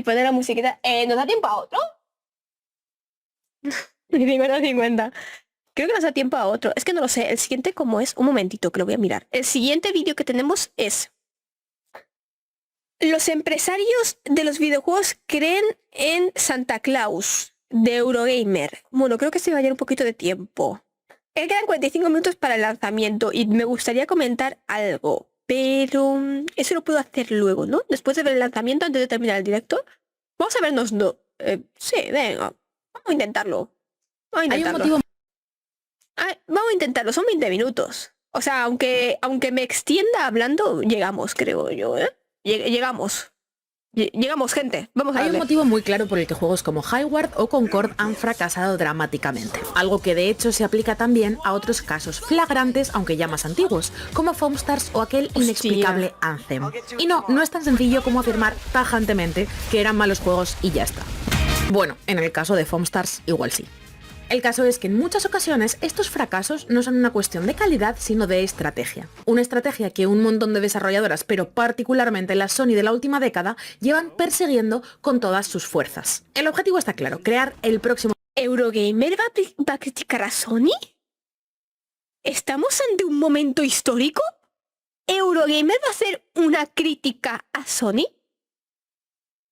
poner la musiquita. ¿Nos da tiempo a otro? 50-50. Creo que nos da tiempo a otro. Es que no lo sé. El siguiente, ¿cómo es? Un momentito, que lo voy a mirar. El siguiente vídeo que tenemos es... Los empresarios de los videojuegos creen en Santa Claus, de Eurogamer. Bueno, creo que se va a llevar un poquito de tiempo. Quedan 45 minutos para el lanzamiento y me gustaría comentar algo. Pero eso lo puedo hacer luego, ¿no? Después de ver el lanzamiento, antes de terminar el directo. Vamos a vernos, no. Sí, venga. Vamos a intentarlo. Vamos a intentarlo. Hay un motivo... Vamos a intentarlo, son 20 minutos. O sea, aunque me extienda hablando, llegamos, creo yo, ¿eh? Llegamos. Llegamos, gente. Vamos a Hay darle. un motivo muy claro por el que juegos como Highward o Concord han fracasado dramáticamente. Algo que de hecho se aplica también a otros casos flagrantes, aunque ya más antiguos, como Foamstars o aquel inexplicable Anthem. Y no es tan sencillo como afirmar tajantemente que eran malos juegos y ya está. Bueno, en el caso de Foamstars igual sí. El caso es que en muchas ocasiones estos fracasos no son una cuestión de calidad, sino de estrategia. Una estrategia que un montón de desarrolladoras, pero particularmente la Sony de la última década, llevan persiguiendo con todas sus fuerzas. El objetivo está claro, crear el próximo... ¿Eurogamer va a criticar a Sony? ¿Estamos ante un momento histórico? ¿Eurogamer va a hacer una crítica a Sony?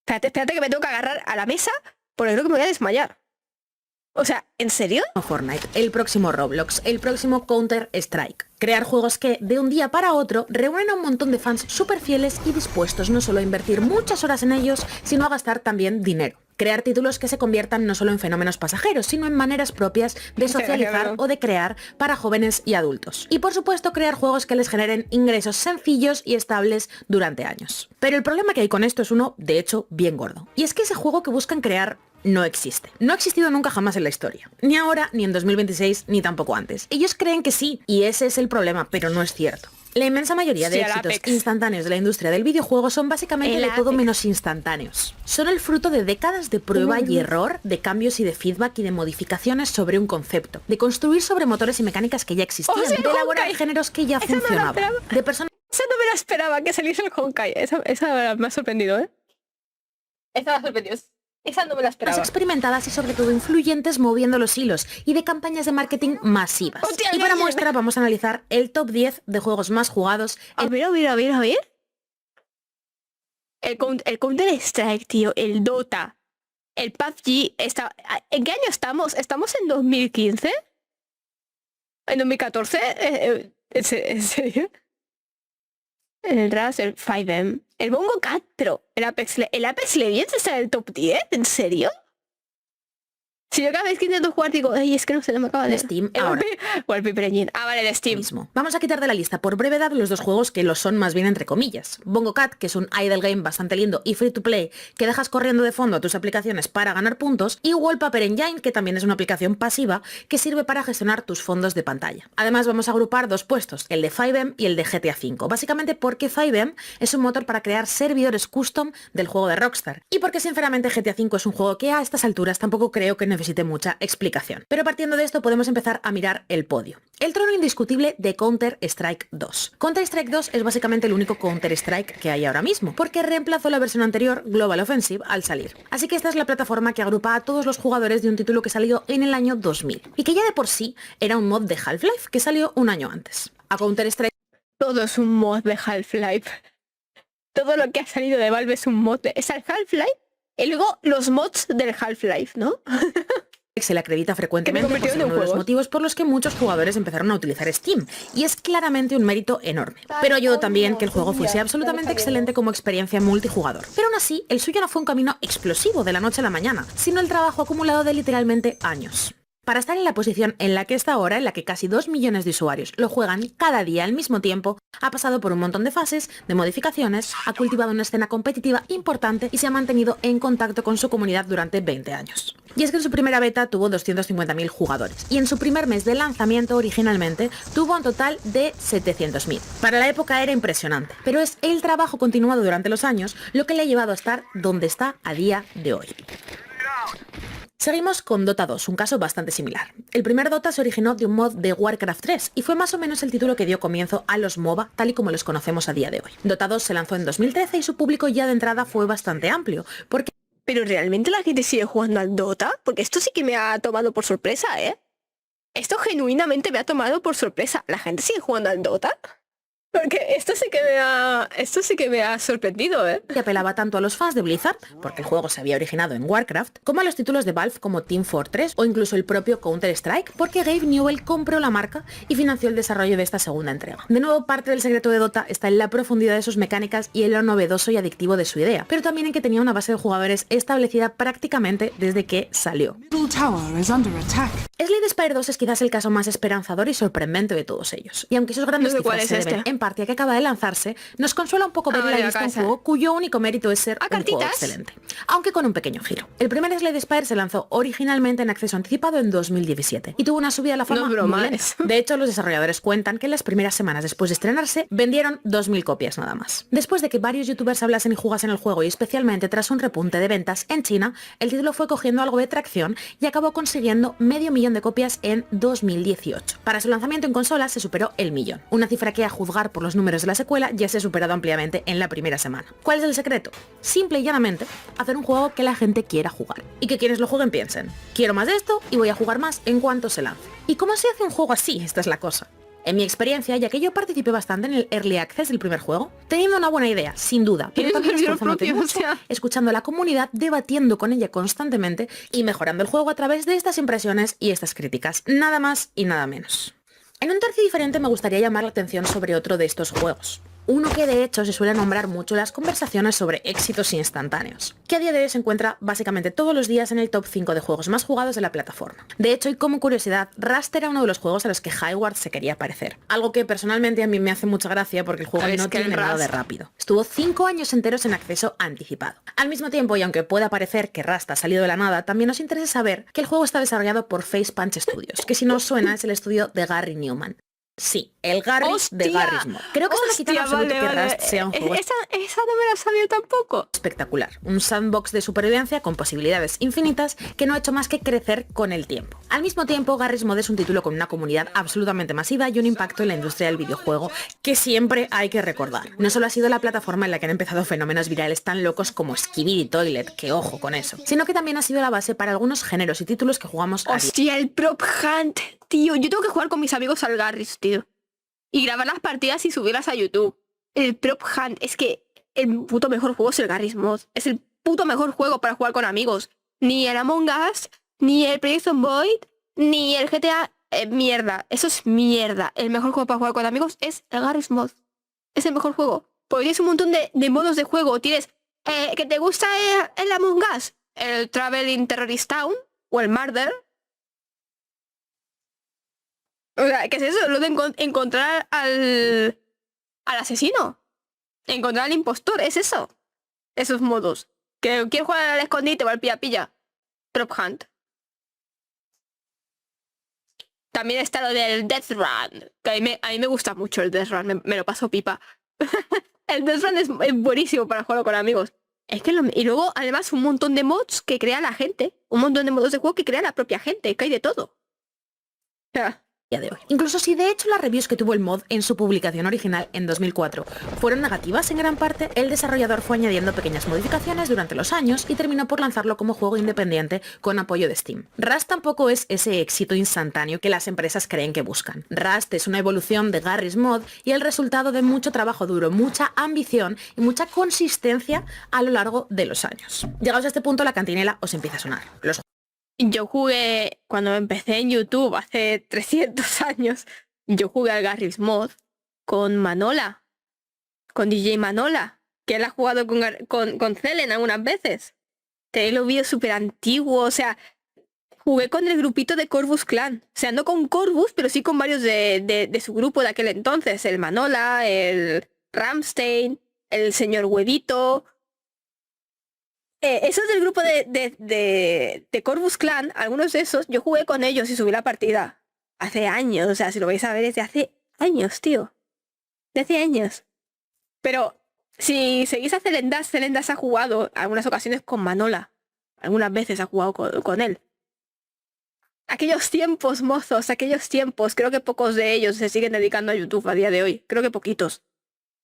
Espérate que me tengo que agarrar a la mesa, porque creo que me voy a desmayar. O sea, ¿en serio? Fortnite, el próximo Roblox, el próximo Counter-Strike. Crear juegos que, de un día para otro, reúnen a un montón de fans súper fieles y dispuestos no solo a invertir muchas horas en ellos, sino a gastar también dinero. Crear títulos que se conviertan no solo en fenómenos pasajeros, sino en maneras propias de socializar o de crear para jóvenes y adultos. Y por supuesto, crear juegos que les generen ingresos sencillos y estables durante años. Pero el problema que hay con esto es uno, de hecho, bien gordo. Y es que ese juego que buscan crear no existe. No ha existido nunca jamás en la historia. Ni ahora, ni en 2026, ni tampoco antes. Ellos creen que sí, y ese es el problema, pero no es cierto. La inmensa mayoría de éxitos instantáneos de la industria del videojuego son básicamente de todo menos instantáneos. Son el fruto de décadas de prueba y error, de cambios y de feedback y de modificaciones sobre un concepto, de construir sobre motores y mecánicas que ya existían, de elaborar géneros que ya funcionaban, de personas... Esa no me la esperaba, que saliese el Honkai. Esa me ha sorprendido, ¿eh? Esa me ha sorprendido. Esa no me la esperaba. Más experimentadas y sobre todo influyentes moviendo los hilos y de campañas de marketing masivas. Hostia, y para muestra vamos a analizar el top 10 de juegos más jugados. A ver. El Counter-Strike, tío, el Dota, el PUBG, ¿en qué año estamos? ¿Estamos en 2015? ¿En 2014? ¿En serio? El RAS, el 5M, el Bongo 4, el Apex Legends está en el top 10, ¿en serio? Si yo cada vez que intento jugar digo, ay, es que no se me acaba de... Steam ahora. Wallpaper Engine. Vale, de Steam. Mismo. Vamos a quitar de la lista por brevedad los dos juegos que lo son más bien entre comillas. Bongo Cat, que es un idle game bastante lindo y free to play, que dejas corriendo de fondo a tus aplicaciones para ganar puntos, y Wallpaper Engine, que también es una aplicación pasiva que sirve para gestionar tus fondos de pantalla. Además vamos a agrupar dos puestos, el de 5M y el de GTA V, básicamente porque 5M es un motor para crear servidores custom del juego de Rockstar, y porque sinceramente GTA V es un juego que a estas alturas tampoco creo que necesite mucha explicación. Pero partiendo de esto podemos empezar a mirar el podio. El trono indiscutible de Counter-Strike 2. Counter-Strike 2 es básicamente el único Counter-Strike que hay ahora mismo, porque reemplazó la versión anterior, Global Offensive, al salir. Así que esta es la plataforma que agrupa a todos los jugadores de un título que salió en el año 2000, y que ya de por sí era un mod de Half-Life que salió un año antes. A Counter-Strike... Todo es un mod de Half-Life. Todo lo que ha salido de Valve es un mod de... Es el Half-Life y luego los mods del Half-Life, ¿no? Se le acredita frecuentemente por ser uno de los motivos por los que muchos jugadores empezaron a utilizar Steam, y es claramente un mérito enorme. Pero ayudó también que el juego fuese absolutamente excelente como experiencia multijugador. Pero aún así, el suyo no fue un camino explosivo de la noche a la mañana, sino el trabajo acumulado de literalmente años. Para estar en la posición en la que está ahora, en la que casi 2 millones de usuarios lo juegan cada día al mismo tiempo, ha pasado por un montón de fases, de modificaciones, ha cultivado una escena competitiva importante y se ha mantenido en contacto con su comunidad durante 20 años. Y es que en su primera beta tuvo 250.000 jugadores, y en su primer mes de lanzamiento originalmente tuvo un total de 700.000. Para la época era impresionante, pero es el trabajo continuado durante los años lo que le ha llevado a estar donde está a día de hoy. Seguimos con Dota 2, un caso bastante similar. El primer Dota se originó de un mod de Warcraft 3 y fue más o menos el título que dio comienzo a los MOBA tal y como los conocemos a día de hoy. Dota 2 se lanzó en 2013 y su público ya de entrada fue bastante amplio, porque pero realmente la gente sigue jugando al Dota, porque esto sí que me ha tomado por sorpresa, ¿eh? Esto genuinamente me ha tomado por sorpresa. ¿La gente sigue jugando al Dota? Porque esto sí que me ha sorprendido, ¿eh? Que apelaba tanto a los fans de Blizzard, porque el juego se había originado en Warcraft, como a los títulos de Valve como Team Fortress o incluso el propio Counter-Strike, porque Gabe Newell compró la marca y financió el desarrollo de esta segunda entrega. De nuevo, parte del secreto de Dota está en la profundidad de sus mecánicas y en lo novedoso y adictivo de su idea, pero también en que tenía una base de jugadores establecida prácticamente desde que salió. Slay Spire 2 es quizás el caso más esperanzador y sorprendente de todos ellos, y aunque sus grandes cifras se deben en parte a que acaba de lanzarse, nos consuela un poco ver la lista un juego cuyo único mérito es ser un juego excelente, aunque con un pequeño giro. El primer Slay Spire se lanzó originalmente en acceso anticipado en 2017 y tuvo una subida a la fama muy lenta. De hecho, los desarrolladores cuentan que en las primeras semanas después de estrenarse vendieron 2000 copias nada más. Después de que varios youtubers hablasen y jugasen el juego y especialmente tras un repunte de ventas en China, el título fue cogiendo algo de tracción y acabó consiguiendo 500.000 de copias en 2018. Para su lanzamiento en consolas se superó el 1.000.000, una cifra que a juzgar por los números de la secuela ya se ha superado ampliamente en la primera semana. ¿Cuál es el secreto? Simple y llanamente, hacer un juego que la gente quiera jugar y que quienes lo jueguen piensen, quiero más de esto y voy a jugar más en cuanto se lance. ¿Y cómo se hace un juego así? Esta es la cosa. En mi experiencia, ya que yo participé bastante en el Early Access del primer juego, teniendo una buena idea, sin duda, pero también esforzándote mucho, escuchando a la comunidad, debatiendo con ella constantemente y mejorando el juego a través de estas impresiones y estas críticas. Nada más y nada menos. En un tercio diferente me gustaría llamar la atención sobre otro de estos juegos. Uno que de hecho se suele nombrar mucho en las conversaciones sobre éxitos instantáneos, que a día de hoy se encuentra básicamente todos los días en el top 5 de juegos más jugados de la plataforma. De hecho, y como curiosidad, Rust era uno de los juegos a los que Highward se quería parecer. Algo que personalmente a mí me hace mucha gracia porque el juego no tiene nada de rápido. Estuvo 5 años enteros en acceso anticipado. Al mismo tiempo, y aunque pueda parecer que Rust ha salido de la nada, también nos interesa saber que el juego está desarrollado por Facepunch Studios, que si no os suena es el estudio de Gary Newman. Sí, el Garry's de Garry's Mod. Creo que es una absoluto que Rust sea un juego esa no me la sabía tampoco. Espectacular. Un sandbox de supervivencia con posibilidades infinitas que no ha hecho más que crecer con el tiempo. Al mismo tiempo, Garry's Mod es un título con una comunidad absolutamente masiva y un impacto en la industria del videojuego que siempre hay que recordar. No solo ha sido la plataforma en la que han empezado fenómenos virales tan locos como Skibidi Toilet, que ojo con eso, sino que también ha sido la base para algunos géneros y títulos que jugamos a Hostia, el Prop Hunt, tío. Yo tengo que jugar con mis amigos al Garry's, tío. Y grabar las partidas y subirlas a YouTube. El Prop Hunt, es que el puto mejor juego es el Garry's Mod. Es el puto mejor juego para jugar con amigos. Ni el Among Us, ni el Project Zomboid, ni el GTA. Mierda, eso es mierda. El mejor juego para jugar con amigos es el Garry's Mod. Es el mejor juego. Porque tienes un montón de modos de juego. Tienes que te gusta el Among Us, el Traveling Terrorist Town o el Murder. O sea, ¿qué es eso? Lo de encontrar al asesino. Encontrar al impostor, es eso. Esos modos. Que quiero jugar al escondite o al pilla-pilla. Prop Hunt. También está lo del Death Run. Que a mí me gusta mucho el Death Run. Me lo paso pipa. El Death Run es buenísimo para jugarlo con amigos. Es que y luego, además, un montón de mods que crea la gente. Un montón de modos de juego que crea la propia gente. Que hay de todo. O sea, de hoy. Incluso si de hecho las reviews que tuvo el mod en su publicación original en 2004 fueron negativas en gran parte, el desarrollador fue añadiendo pequeñas modificaciones durante los años y terminó por lanzarlo como juego independiente con apoyo de Steam. Rust tampoco es ese éxito instantáneo que las empresas creen que buscan. Rust es una evolución de Garry's Mod y el resultado de mucho trabajo duro, mucha ambición y mucha consistencia a lo largo de los años. Llegados a este punto, la cantinela os empieza a sonar. Yo jugué, cuando empecé en YouTube hace 300 años, yo jugué al Garry's Mod con Manola, con DJ Manola, que él ha jugado con Celen algunas veces. Tenéis los vídeos súper antiguos, o sea, jugué con el grupito de Corvus Clan. O sea, no con Corvus, pero sí con varios de su grupo de aquel entonces. El Manola, el Ramstein, el señor Huevito. Esos del grupo de Corvus Clan, algunos de esos, yo jugué con ellos y subí la partida. Hace años, o sea, si lo vais a ver es de hace años, tío. De hace años. Pero si seguís a Celendas, Celendas ha jugado algunas ocasiones con Manola. Algunas veces ha jugado con él. Aquellos tiempos, mozos, aquellos tiempos. Creo que pocos de ellos se siguen dedicando a YouTube a día de hoy. Creo que poquitos.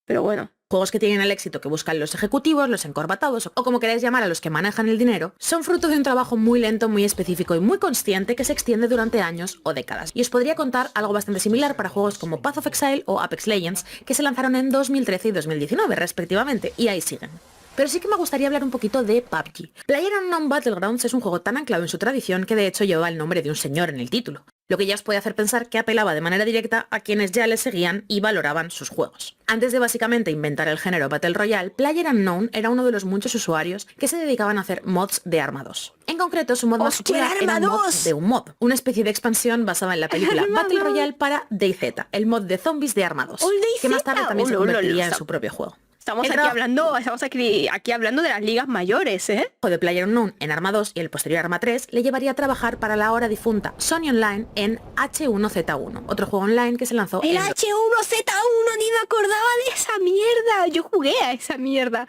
Pero bueno. Juegos que tienen el éxito que buscan los ejecutivos, los encorbatados o como queráis llamar a los que manejan el dinero, son fruto de un trabajo muy lento, muy específico y muy consciente que se extiende durante años o décadas. Y os podría contar algo bastante similar para juegos como Path of Exile o Apex Legends, que se lanzaron en 2013 y 2019 respectivamente, y ahí siguen. Pero sí que me gustaría hablar un poquito de PUBG. PlayerUnknown's Battlegrounds es un juego tan anclado en su tradición que de hecho lleva el nombre de un señor en el título, lo que ya os puede hacer pensar que apelaba de manera directa a quienes ya le seguían y valoraban sus juegos. Antes de básicamente inventar el género Battle Royale, PlayerUnknown era uno de los muchos usuarios que se dedicaban a hacer mods de Arma 2. En concreto, su mod más popular era un mod de un mod, una especie de expansión basada en la película Battle Royale para DayZ, el mod de zombies de Arma 2, que más tarde también se convertiría en su propio juego. Estamos aquí hablando de las ligas mayores, ¿eh? El de PlayerUnknown en Arma 2 y el posterior Arma 3 le llevaría a trabajar para la ahora difunta Sony Online en H1Z1, otro juego online que se lanzó El H1Z1, ni me acordaba de esa mierda. Yo jugué a esa mierda.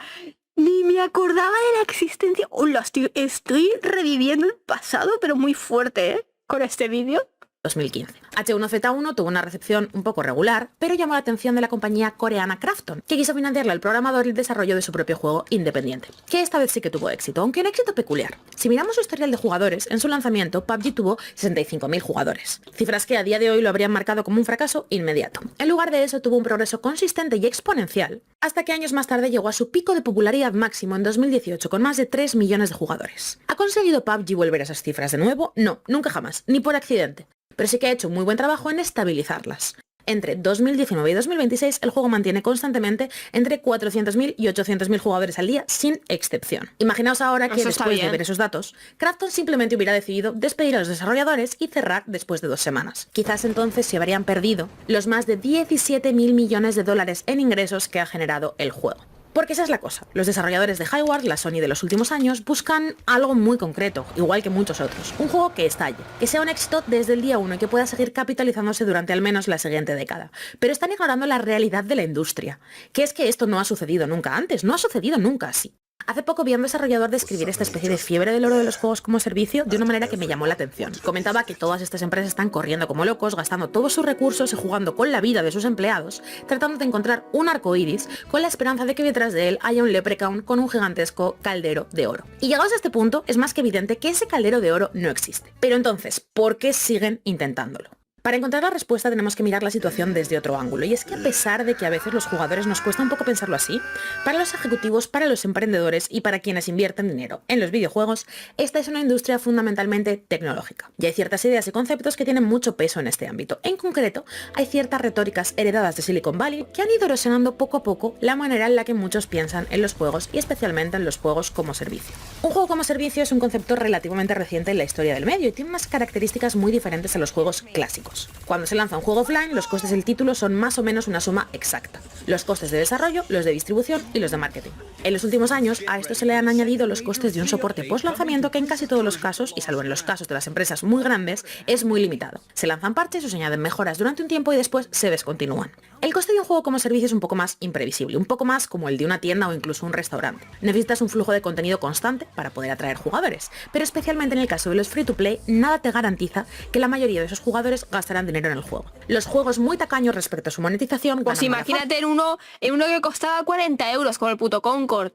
Ni me acordaba de la existencia. Hola, estoy reviviendo el pasado, pero muy fuerte, ¿eh? Con este vídeo. 2015. H1Z1 tuvo una recepción un poco regular, pero llamó la atención de la compañía coreana Krafton, que quiso financiarle al programador el desarrollo de su propio juego independiente, que esta vez sí que tuvo éxito, aunque un éxito peculiar. Si miramos su historial de jugadores, en su lanzamiento PUBG tuvo 65.000 jugadores, cifras que a día de hoy lo habrían marcado como un fracaso inmediato. En lugar de eso tuvo un progreso consistente y exponencial, hasta que años más tarde llegó a su pico de popularidad máximo en 2018 con más de 3 millones de jugadores. ¿Ha conseguido PUBG volver a esas cifras de nuevo? No, nunca jamás, ni por accidente. Pero sí que ha hecho un muy buen trabajo en estabilizarlas. Entre 2019 y 2026 el juego mantiene constantemente entre 400.000 y 800.000 jugadores al día sin excepción. Imaginaos ahora que después de ver esos datos, Krafton simplemente hubiera decidido despedir a los desarrolladores y cerrar después de 2 semanas. Quizás entonces se habrían perdido los más de 17.000 millones de dólares en ingresos que ha generado el juego. Porque esa es la cosa, los desarrolladores de Highward, la Sony de los últimos años, buscan algo muy concreto, igual que muchos otros. Un juego que estalle, que sea un éxito desde el día 1 y que pueda seguir capitalizándose durante al menos la siguiente década. Pero están ignorando la realidad de la industria, que es que esto no ha sucedido nunca antes, no ha sucedido nunca así. Hace poco vi a un desarrollador describir esta especie de fiebre del oro de los juegos como servicio de una manera que me llamó la atención. Comentaba que todas estas empresas están corriendo como locos, gastando todos sus recursos y jugando con la vida de sus empleados, tratando de encontrar un arco iris con la esperanza de que detrás de él haya un leprechaun con un gigantesco caldero de oro. Y llegados a este punto, es más que evidente que ese caldero de oro no existe. Pero entonces, ¿por qué siguen intentándolo? Para encontrar la respuesta tenemos que mirar la situación desde otro ángulo, y es que a pesar de que a veces los jugadores nos cuesta un poco pensarlo así, para los ejecutivos, para los emprendedores y para quienes invierten dinero en los videojuegos, esta es una industria fundamentalmente tecnológica. Y hay ciertas ideas y conceptos que tienen mucho peso en este ámbito. En concreto, hay ciertas retóricas heredadas de Silicon Valley que han ido erosionando poco a poco la manera en la que muchos piensan en los juegos y especialmente en los juegos como servicio. Un juego como servicio es un concepto relativamente reciente en la historia del medio y tiene unas características muy diferentes a los juegos clásicos. Cuando se lanza un juego offline, los costes del título son más o menos una suma exacta. Los costes de desarrollo, los de distribución y los de marketing. En los últimos años, a esto se le han añadido los costes de un soporte post-lanzamiento que en casi todos los casos, y salvo en los casos de las empresas muy grandes, es muy limitado. Se lanzan parches o se añaden mejoras durante un tiempo y después se descontinúan. El coste de un juego como servicio es un poco más imprevisible, un poco más como el de una tienda o incluso un restaurante. Necesitas un flujo de contenido constante para poder atraer jugadores, pero especialmente en el caso de los free-to-play, nada te garantiza que la mayoría de esos jugadores gastarán dinero en el juego. Los juegos muy tacaños respecto a su monetización... Pues imagínate en uno que costaba 40 euros con el puto Concord.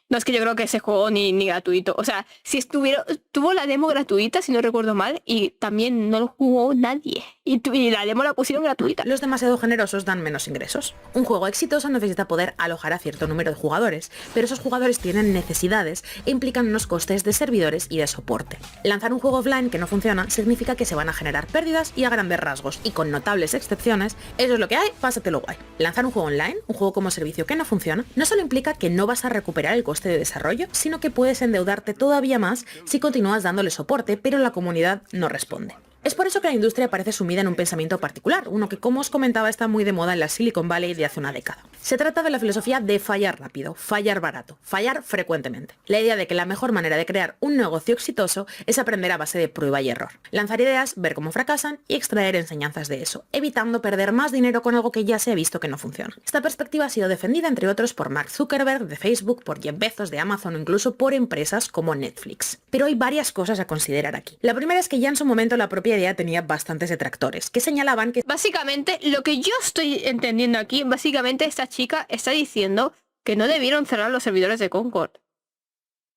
No, es que yo creo que ese juego ni gratuito. O sea, si tuvo la demo gratuita, si no recuerdo mal, y también no lo jugó nadie. Y la demo la pusieron gratuita. Los demasiado generosos dan menos ingresos. Un juego exitoso necesita poder alojar a cierto número de jugadores, pero esos jugadores tienen necesidades e implican unos costes de servidores y de soporte. Lanzar un juego offline que no funciona significa que se van a generar pérdidas y a grandes rasgos, y con notables excepciones, eso es lo que hay, pásatelo guay. Lanzar un juego online, un juego como servicio que no funciona, no solo implica que no vas a recuperar el coste de desarrollo, sino que puedes endeudarte todavía más si continúas dándole soporte, pero la comunidad no responde. Es por eso que la industria parece sumida en un pensamiento particular, uno que, como os comentaba, está muy de moda en la Silicon Valley de hace una década. Se trata de la filosofía de fallar rápido, fallar barato, fallar frecuentemente. La idea de que la mejor manera de crear un negocio exitoso es aprender a base de prueba y error. Lanzar ideas, ver cómo fracasan y extraer enseñanzas de eso, evitando perder más dinero con algo que ya se ha visto que no funciona. Esta perspectiva ha sido defendida, entre otros, por Mark Zuckerberg de Facebook, por Jeff Bezos de Amazon o incluso por empresas como Netflix. Pero hay varias cosas a considerar aquí. La primera es que ya en su momento la propia propia idea tenía bastantes detractores, que señalaban que básicamente lo que yo estoy entendiendo aquí, básicamente esta chica está diciendo que no debieron cerrar los servidores de Concord.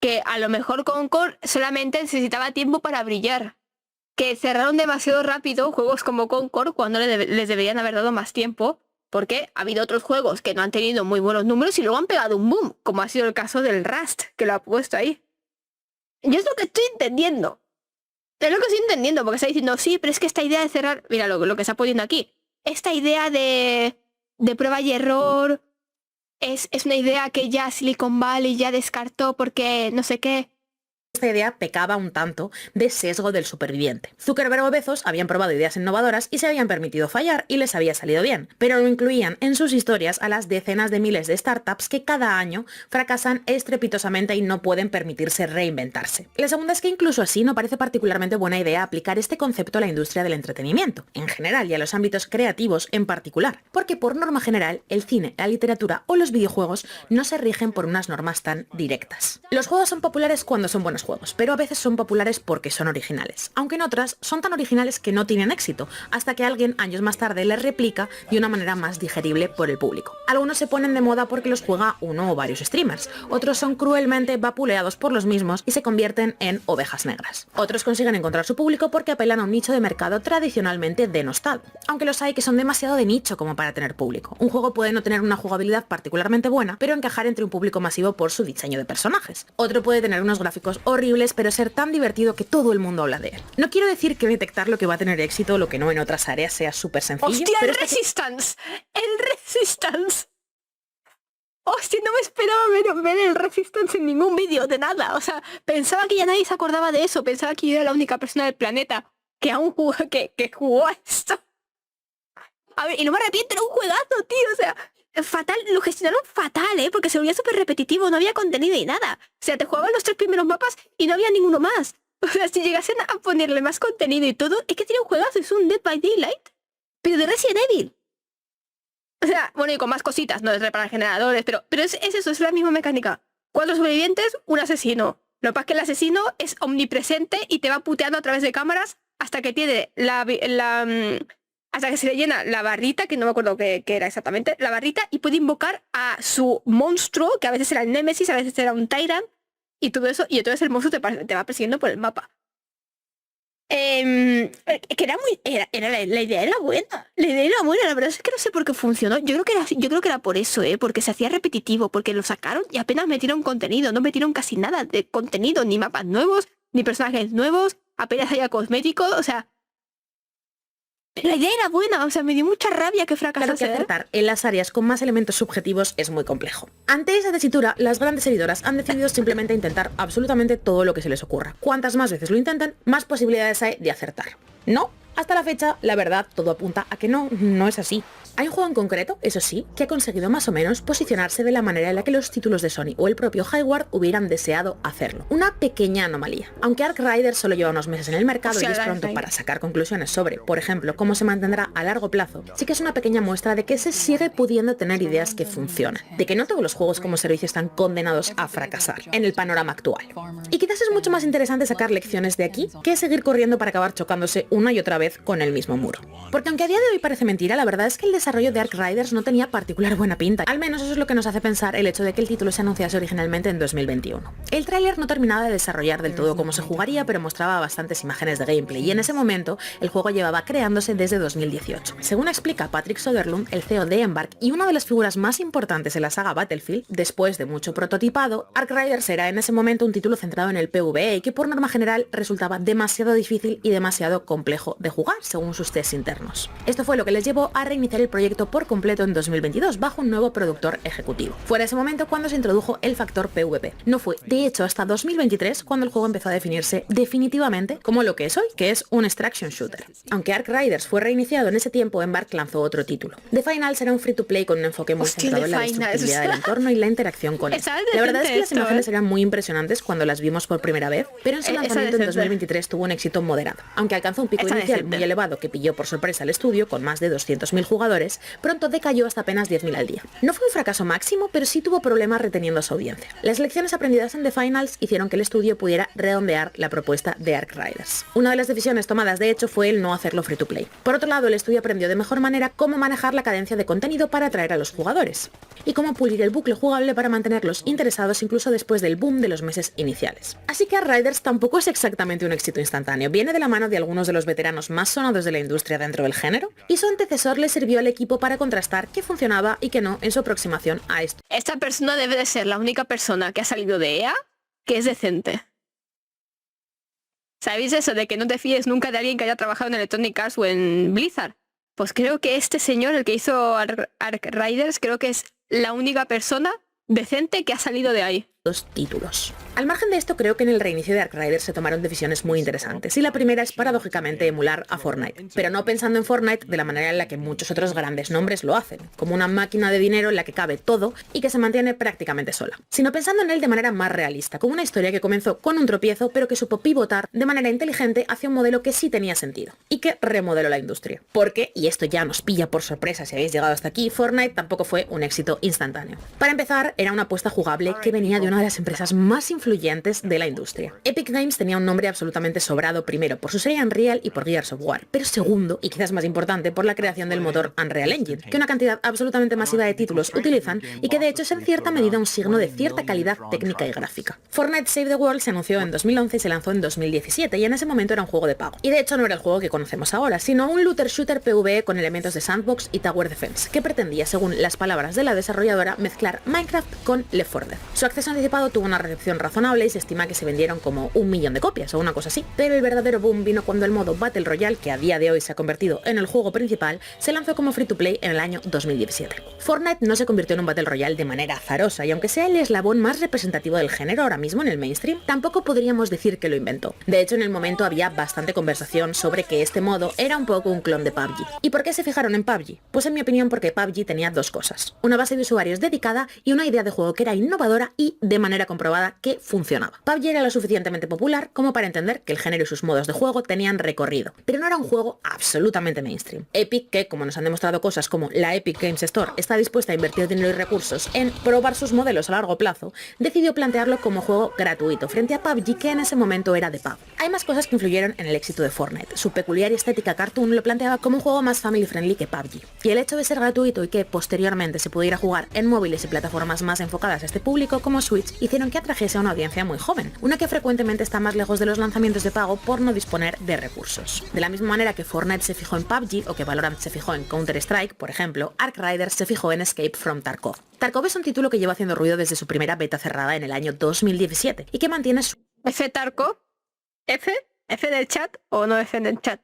Que a lo mejor Concord solamente necesitaba tiempo para brillar. Que cerraron demasiado rápido juegos como Concord cuando les deberían haber dado más tiempo. Porque ha habido otros juegos que no han tenido muy buenos números y luego han pegado un boom. Como ha sido el caso del Rust, que lo ha puesto ahí. Yo es lo que estoy entendiendo. Es lo que estoy entendiendo, porque está diciendo, sí, pero es que esta idea de cerrar... Mira lo que está poniendo aquí. Esta idea de prueba y error es una idea que ya Silicon Valley ya descartó porque no sé qué. Esta idea pecaba un tanto de sesgo del superviviente. Zuckerberg o Bezos habían probado ideas innovadoras y se habían permitido fallar y les había salido bien, pero no incluían en sus historias a las decenas de miles de startups que cada año fracasan estrepitosamente y no pueden permitirse reinventarse. La segunda es que incluso así no parece particularmente buena idea aplicar este concepto a la industria del entretenimiento, en general y a los ámbitos creativos en particular, porque por norma general el cine, la literatura o los videojuegos no se rigen por unas normas tan directas. Los juegos son populares cuando son buenos juegos, pero a veces son populares porque son originales, aunque en otras son tan originales que no tienen éxito, hasta que alguien años más tarde les replica de una manera más digerible por el público. Algunos se ponen de moda porque los juega uno o varios streamers, otros son cruelmente vapuleados por los mismos y se convierten en ovejas negras. Otros consiguen encontrar su público porque apelan a un nicho de mercado tradicionalmente denostado, aunque los hay que son demasiado de nicho como para tener público. Un juego puede no tener una jugabilidad particularmente buena, pero encajar entre un público masivo por su diseño de personajes. Otro puede tener unos gráficos horribles, pero ser tan divertido que todo el mundo habla de él. No quiero decir que detectar lo que va a tener éxito o lo que no en otras áreas sea súper sencillo. ¡Hostia, pero el Resistance! ¡El Resistance! ¡Hostia, no me esperaba ver el Resistance en ningún vídeo, de nada! O sea, pensaba que ya nadie se acordaba de eso. Pensaba que yo era la única persona del planeta que aún jugó, que jugó a esto. A ver, y no me arrepiento, era un juegazo, tío. O sea, fatal, lo gestionaron fatal, porque se volvía súper repetitivo, no había contenido y nada. O sea, te jugaban los 3 primeros mapas y no había ninguno más. O sea, si llegasen a ponerle más contenido y todo, es que tiene un juegazo, es un Dead by Daylight, pero de Resident Evil. O sea, bueno, y con más cositas, no es reparar generadores, pero es eso, es la misma mecánica. 4 sobrevivientes, un asesino. Lo que pasa es que el asesino es omnipresente y te va puteando a través de cámaras hasta que tiene hasta que se le llena la barrita, que no me acuerdo qué era exactamente, la barrita, y puede invocar a su monstruo, que a veces era el Némesis, a veces era un Tyrant, y todo eso, y entonces el monstruo te va persiguiendo por el mapa. Que era muy... la idea era buena. La idea era buena, la verdad es que no sé por qué funcionó. Yo creo que era por eso, porque se hacía repetitivo, porque lo sacaron y apenas metieron contenido, no metieron casi nada de contenido, ni mapas nuevos, ni personajes nuevos, apenas haya cosméticos, o sea... La idea era buena, o sea, me dio mucha rabia que fracasase. Claro que acertar en las áreas con más elementos subjetivos es muy complejo. Ante esa tesitura, las grandes editoras han decidido simplemente intentar absolutamente todo lo que se les ocurra. Cuantas más veces lo intenten, más posibilidades hay de acertar. ¿No? Hasta la fecha, la verdad, todo apunta a que no es así. Hay un juego en concreto, eso sí, que ha conseguido más o menos posicionarse de la manera en la que los títulos de Sony o el propio Highward hubieran deseado hacerlo. Una pequeña anomalía. Aunque Arcriders solo lleva unos meses en el mercado y es pronto para sacar conclusiones sobre, por ejemplo, cómo se mantendrá a largo plazo, sí que es una pequeña muestra de que se sigue pudiendo tener ideas que funcionan. De que no todos los juegos como servicio están condenados a fracasar en el panorama actual. Y quizás es mucho más interesante sacar lecciones de aquí que seguir corriendo para acabar chocándose una y otra vez con el mismo muro. Porque aunque a día de hoy parece mentira, la verdad es que el desarrollo de Arcriders no tenía particular buena pinta. Al menos eso es lo que nos hace pensar el hecho de que el título se anunciase originalmente en 2021. El tráiler no terminaba de desarrollar del todo cómo se jugaría, pero mostraba bastantes imágenes de gameplay y en ese momento el juego llevaba creándose desde 2018. Según explica Patrick Soderlund, el CEO de Embark y una de las figuras más importantes en la saga Battlefield, después de mucho prototipado, Arcriders era en ese momento un título centrado en el PvE y que por norma general resultaba demasiado difícil y demasiado complejo de jugar, según sus tests internos. Esto fue lo que les llevó a reiniciar el proyecto por completo en 2022 bajo un nuevo productor ejecutivo. Fue en ese momento cuando se introdujo el factor PvP. No fue, de hecho, hasta 2023 cuando el juego empezó a definirse definitivamente como lo que es hoy, que es un extraction shooter. Aunque Arcriders fue reiniciado en ese tiempo, Embark lanzó otro título. The Final será un free to play con un enfoque muy centrado en la destructibilidad del entorno y la interacción con él. La verdad es que las imágenes eran muy impresionantes cuando las vimos por primera vez, pero en su lanzamiento en 2023 tuvo un éxito moderado. Aunque alcanzó un pico inicial muy elevado que pilló por sorpresa al estudio, con más de 200.000 jugadores, pronto decayó hasta apenas 10.000 al día. No fue un fracaso máximo, pero sí tuvo problemas reteniendo a su audiencia. Las lecciones aprendidas en The Finals hicieron que el estudio pudiera redondear la propuesta de Arkriders. Una de las decisiones tomadas, de hecho, fue el no hacerlo free to play. Por otro lado, el estudio aprendió de mejor manera cómo manejar la cadencia de contenido para atraer a los jugadores, y cómo pulir el bucle jugable para mantenerlos interesados incluso después del boom de los meses iniciales. Así que Arkriders tampoco es exactamente un éxito instantáneo, viene de la mano de algunos de los veteranos más sonados de la industria dentro del género, y su antecesor le sirvió al equipo para contrastar qué funcionaba y qué no en su aproximación a esto. Esta persona debe de ser la única persona que ha salido de EA que es decente. ¿Sabéis eso de que no te fíes nunca de alguien que haya trabajado en Electronic Arts o en Blizzard? Pues creo que este señor, el que hizo Arkriders, creo que es la única persona decente que ha salido de ahí. Títulos. Al margen de esto, creo que en el reinicio de Arkriders se tomaron decisiones muy interesantes, y la primera es paradójicamente emular a Fortnite, pero no pensando en Fortnite de la manera en la que muchos otros grandes nombres lo hacen, como una máquina de dinero en la que cabe todo y que se mantiene prácticamente sola, sino pensando en él de manera más realista, como una historia que comenzó con un tropiezo, pero que supo pivotar de manera inteligente hacia un modelo que sí tenía sentido, y que remodeló la industria. Porque, y esto ya nos pilla por sorpresa si habéis llegado hasta aquí, Fortnite tampoco fue un éxito instantáneo. Para empezar, era una apuesta jugable que venía de una de las empresas más influyentes de la industria. Epic Games tenía un nombre absolutamente sobrado, primero por su serie Unreal y por Gears of War, pero segundo, y quizás más importante, por la creación del motor Unreal Engine, que una cantidad absolutamente masiva de títulos utilizan y que de hecho es en cierta medida un signo de cierta calidad técnica y gráfica. Fortnite Save the World se anunció en 2011 y se lanzó en 2017, y en ese momento era un juego de pago. Y de hecho no era el juego que conocemos ahora, sino un looter shooter PvE con elementos de sandbox y tower defense, que pretendía, según las palabras de la desarrolladora, mezclar Minecraft con Left 4 Dead. Su acceso anticipado tuvo una recepción razonable y se estima que se vendieron como 1 millón de copias o una cosa así, pero el verdadero boom vino cuando el modo Battle Royale, que a día de hoy se ha convertido en el juego principal, se lanzó como free to play en el año 2017. Fortnite no se convirtió en un Battle Royale de manera azarosa, y aunque sea el eslabón más representativo del género ahora mismo en el mainstream, tampoco podríamos decir que lo inventó. De hecho, en el momento había bastante conversación sobre que este modo era un poco un clon de PUBG. ¿Y por qué se fijaron en PUBG? Pues en mi opinión porque PUBG tenía dos cosas: una base de usuarios dedicada y una idea de juego que era innovadora y, de manera comprobada, que funcionaba. PUBG era lo suficientemente popular como para entender que el género y sus modos de juego tenían recorrido, pero no era un juego absolutamente mainstream. Epic, que como nos han demostrado cosas como la Epic Games Store está dispuesta a invertir dinero y recursos en probar sus modelos a largo plazo, decidió plantearlo como juego gratuito frente a PUBG, que en ese momento era de pago. Hay más cosas que influyeron en el éxito de Fortnite. Su peculiar estética cartoon lo planteaba como un juego más family friendly que PUBG, y el hecho de ser gratuito y que posteriormente se pudiera jugar en móviles y plataformas más enfocadas a este público como Switch hicieron que atrajese a una audiencia muy joven, una que frecuentemente está más lejos de los lanzamientos de pago por no disponer de recursos. De la misma manera que Fortnite se fijó en PUBG o que Valorant se fijó en Counter-Strike, por ejemplo, Arkriders se fijó en Escape from Tarkov. Tarkov es un título que lleva haciendo ruido desde su primera beta cerrada en el año 2017 y que mantiene su... ¿F Tarkov? ¿F? ¿F del chat o no F del chat?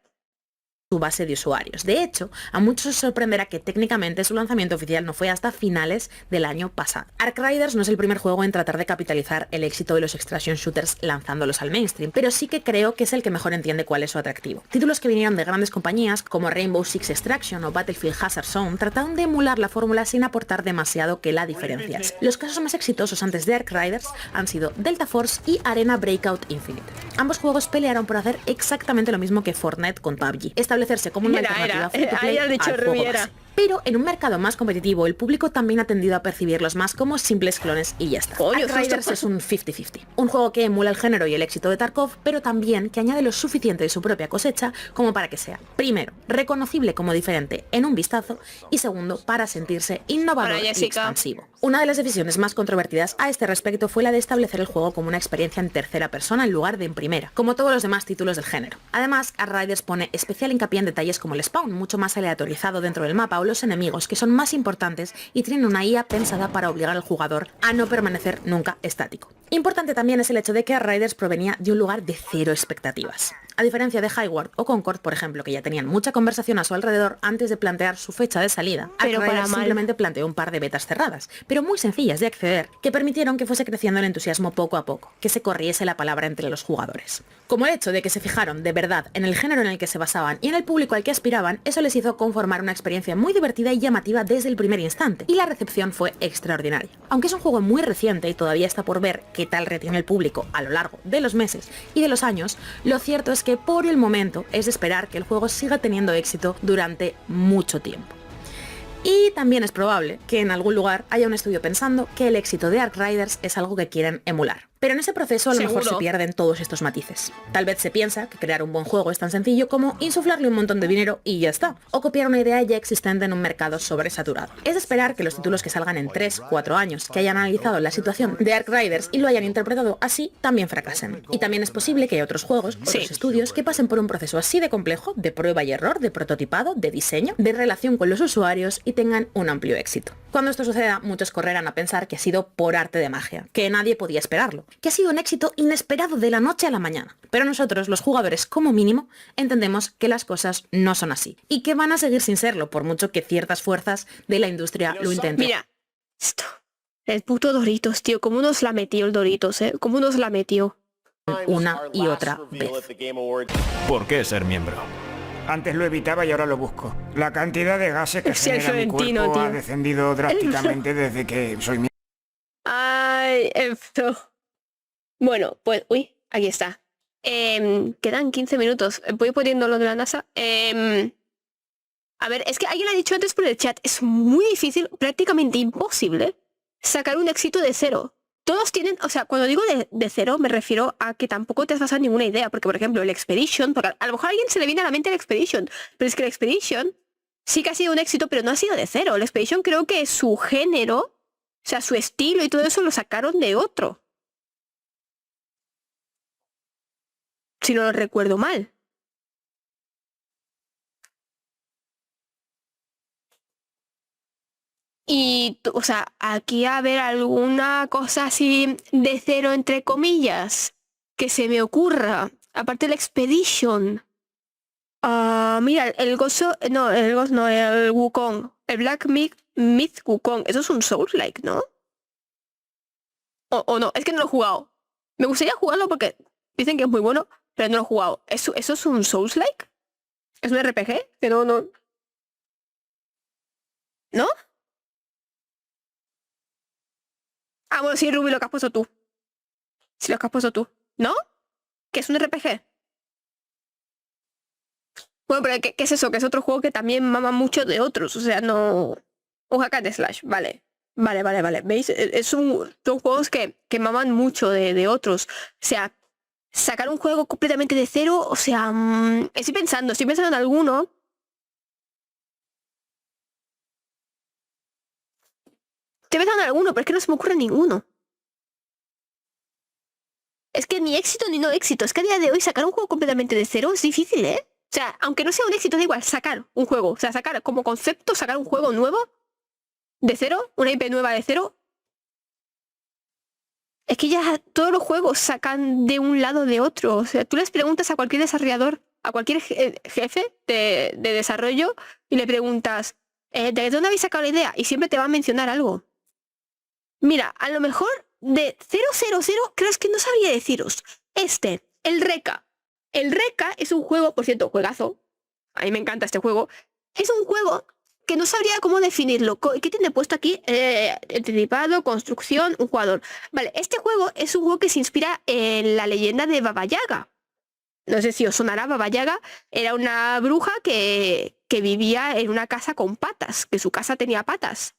Su base de usuarios. De hecho, a muchos os sorprenderá que técnicamente su lanzamiento oficial no fue hasta finales del año pasado. Arkriders no es el primer juego en tratar de capitalizar el éxito de los extraction shooters lanzándolos al mainstream, pero sí que creo que es el que mejor entiende cuál es su atractivo. Títulos que vinieron de grandes compañías como Rainbow Six Extraction o Battlefield Hazard Zone trataron de emular la fórmula sin aportar demasiado que la diferenciase. Los casos más exitosos antes de Arkriders han sido Delta Force y Arena Breakout Infinite. Ambos juegos pelearon por hacer exactamente lo mismo que Fortnite con PUBG, establecerse como una alternativa free to play al juego base. Pero en un mercado más competitivo, el público también ha tendido a percibirlos más como simples clones y ya está. Arkriders es un 50-50. Un juego que emula el género y el éxito de Tarkov, pero también que añade lo suficiente de su propia cosecha como para que sea, primero, reconocible como diferente en un vistazo, y segundo, para sentirse innovador y expansivo. Una de las decisiones más controvertidas a este respecto fue la de establecer el juego como una experiencia en tercera persona en lugar de en primera, como todos los demás títulos del género. Además, Arkriders pone especial hincapié en detalles como el spawn, mucho más aleatorizado dentro del mapa, o los enemigos, que son más importantes y tienen una IA pensada para obligar al jugador a no permanecer nunca estático. Importante también es el hecho de que Arkriders provenía de un lugar de cero expectativas. A diferencia de Highward o Concord, por ejemplo, que ya tenían mucha conversación a su alrededor antes de plantear su fecha de salida, Arkriders simplemente planteó un par de betas cerradas, pero muy sencillas de acceder, que permitieron que fuese creciendo el entusiasmo poco a poco, que se corriese la palabra entre los jugadores. Como el hecho de que se fijaron de verdad en el género en el que se basaban y en el público al que aspiraban, eso les hizo conformar una experiencia muy divertida y llamativa desde el primer instante, y la recepción fue extraordinaria. Aunque es un juego muy reciente y todavía está por ver qué tal retiene el público a lo largo de los meses y de los años, lo cierto es que que por el momento es de esperar que el juego siga teniendo éxito durante mucho tiempo. Y también es probable que en algún lugar haya un estudio pensando que el éxito de Arkriders es algo que quieren emular. Pero en ese proceso a lo mejor se pierden todos estos matices. Tal vez se piensa que crear un buen juego es tan sencillo como insuflarle un montón de dinero y ya está, o copiar una idea ya existente en un mercado sobresaturado. Es de esperar que los títulos que salgan en 3-4 años, que hayan analizado la situación de Arkriders y lo hayan interpretado así, también fracasen. Y también es posible que haya otros juegos, otros estudios, que pasen por un proceso así de complejo, de prueba y error, de prototipado, de diseño, de relación con los usuarios y tengan un amplio éxito. Cuando esto suceda, muchos correrán a pensar que ha sido por arte de magia, que nadie podía esperarlo, que ha sido un éxito inesperado de la noche a la mañana. Pero nosotros, los jugadores, como mínimo, entendemos que las cosas no son así y que van a seguir sin serlo, por mucho que ciertas fuerzas de la industria lo intenten. Mira, esto, el puto Doritos, tío, ¿cómo nos la metió el Doritos, cómo nos la metió? Una y otra vez. ¿Por qué ser miembro? Antes lo evitaba y ahora lo busco. La cantidad de gases que genera mi cuerpo ha descendido drásticamente desde que soy miembro. Ay, esto. Bueno, pues, uy, aquí está. Quedan 15 minutos. Voy poniendo lo de la NASA. A ver, es que alguien lo ha dicho antes por el chat. Es muy difícil, prácticamente imposible, sacar un éxito de cero. Todos tienen, o sea, cuando digo de cero, me refiero a que tampoco te has basado en ninguna idea. Porque, por ejemplo, el Expedition, porque a lo mejor a alguien se le viene a la mente el Expedition, pero es que el Expedition sí que ha sido un éxito, pero no ha sido de cero. El Expedition creo que su género, o sea, su estilo y todo eso lo sacaron de otro. Si no lo recuerdo mal. Y, o sea, aquí a ver alguna cosa así de cero, entre comillas, que se me ocurra. Aparte del Expedition. Mira, el Gozo... No, el Gozo no, el Wukong. El Black Myth Wukong. Eso es un Souls-like, ¿no? O no, es que no lo he jugado. Me gustaría jugarlo porque dicen que es muy bueno, pero no lo he jugado. ¿Eso es un Souls-like? ¿Es un RPG? Que no... ¿No? Ah, bueno, sí, Ruby, lo que has puesto tú. Sí, lo que has puesto tú. ¿No? ¿Que es un RPG? Bueno, pero ¿qué es eso? Que es otro juego que también mama mucho de otros. O sea, no... Un hack and slash, vale. Vale. ¿Veis? Son juegos que maman mucho de otros. O sea, sacar un juego completamente de cero, o sea... estoy pensando en alguno. Estoy pensando en alguno, pero es que no se me ocurre ninguno. Es que ni éxito ni no éxito. Es que a día de hoy sacar un juego completamente de cero es difícil, ¿eh? O sea, aunque no sea un éxito, da igual, sacar un juego. O sea, sacar como concepto, sacar un juego nuevo de cero, una IP nueva de cero. Es que ya todos los juegos sacan de un lado de otro. O sea, tú les preguntas a cualquier desarrollador, a cualquier jefe de desarrollo, y le preguntas, ¿de dónde habéis sacado la idea? Y siempre te va a mencionar algo. Mira, a lo mejor de 000, creo que no sabría deciros. El Reka. El Reka es un juego, por cierto, juegazo. A mí me encanta este juego. Es un juego que no sabría cómo definirlo. ¿Qué tiene puesto aquí? Anticipado, construcción, un jugador. Vale, este juego es un juego que se inspira en la leyenda de Baba Yaga. No sé si os sonará. Baba Yaga era una bruja que vivía en una casa con patas, que su casa tenía patas.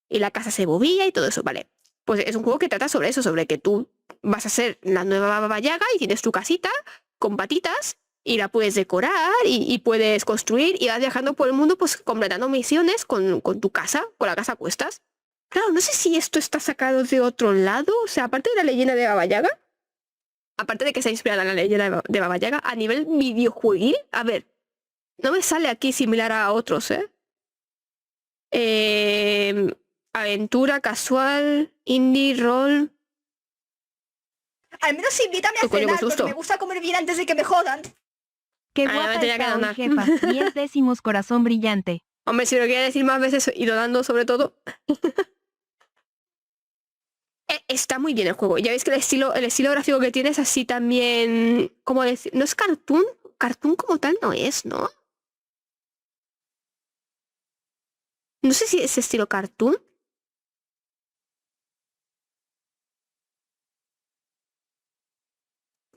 Y la casa se movía y todo eso, vale. Pues es un juego que trata sobre eso, sobre que tú vas a ser la nueva Baba Yaga y tienes tu casita con patitas y la puedes decorar y puedes construir y vas viajando por el mundo pues completando misiones con tu casa, con la casa a cuestas. Claro, no sé si esto está sacado de otro lado, o sea, aparte de la leyenda de Baba Yaga, aparte de que se ha inspirado en la leyenda de Baba Yaga, a nivel videojueguil, a ver, no me sale aquí similar a otros, aventura, casual, indie, rol. Al menos invítame a cenar, porque me gusta comer bien antes de que me jodan. Qué guapa está hoy, jefa. 10 décimos corazón brillante. Hombre, si lo quiere decir más veces y donando sobre todo. Está muy bien el juego. Ya veis que el estilo gráfico que tiene es así también... ¿Cómo decir? No es cartoon. Cartoon como tal no es, ¿no? No sé si es estilo cartoon.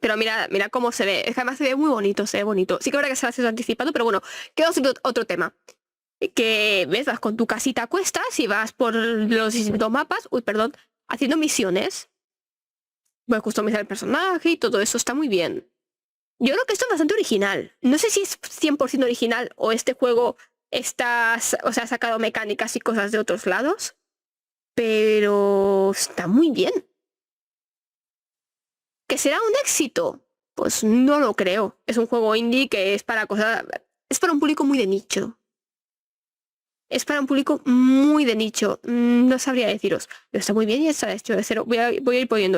Pero mira cómo se ve. Es que además se ve muy bonito, se ve bonito. Sí que es verdad que se ha anticipado, pero bueno, queda otro tema. Que ves, vas con tu casita a cuestas y vas por los distintos mapas, haciendo misiones. Puedes customizar el personaje y todo eso está muy bien. Yo creo que esto es bastante original. No sé si es 100% original o este juego ha sacado mecánicas y cosas de otros lados, pero está muy bien. ¿Que será un éxito? Pues no lo creo. Es un juego indie que es para un público muy de nicho. Es para un público muy de nicho. No sabría deciros. Pero está muy bien y está hecho de cero. Voy a ir poniendo esto.